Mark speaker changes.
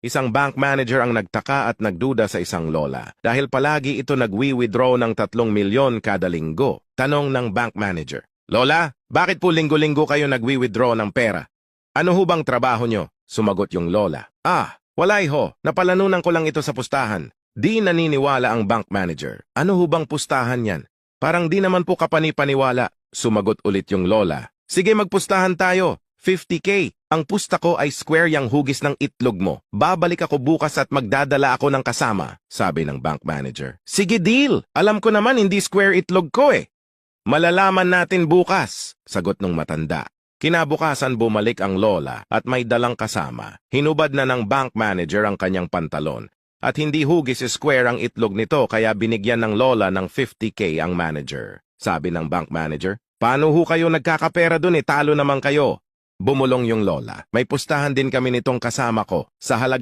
Speaker 1: Isang bank manager ang nagtaka at nagduda sa isang lola dahil palagi ito nagwi-withdraw ng 3 milyon kada linggo. Tanong ng bank manager, "Lola, bakit po linggo-linggo kayo nagwi-withdraw ng pera? Ano ho bang trabaho nyo?" Sumagot yung lola, "Wala ho, napalanunan ko lang ito sa pustahan." Di naniniwala ang bank manager. "Ano ho bang pustahan yan? Parang di naman po kapani-paniwala." Sumagot ulit yung lola, "Sige, magpustahan tayo. 50K. Ang pusta ko ay square yang hugis ng itlog mo. Babalik ako bukas at magdadala ako ng kasama," sabi ng bank manager. "Sige, deal. Alam ko naman hindi square itlog ko eh." "Malalaman natin bukas," sagot ng matanda. Kinabukasan bumalik ang lola at may dalang kasama. Hinubad na ng bank manager ang kanyang pantalon. At hindi hugis square ang itlog nito kaya binigyan ng lola ng 50K ang manager. Sabi ng bank manager, "Paano ho kayo nagkakapera dun talo naman kayo?" Bumulong yung lola, "May pustahan din kami nitong kasama ko. Sa halaga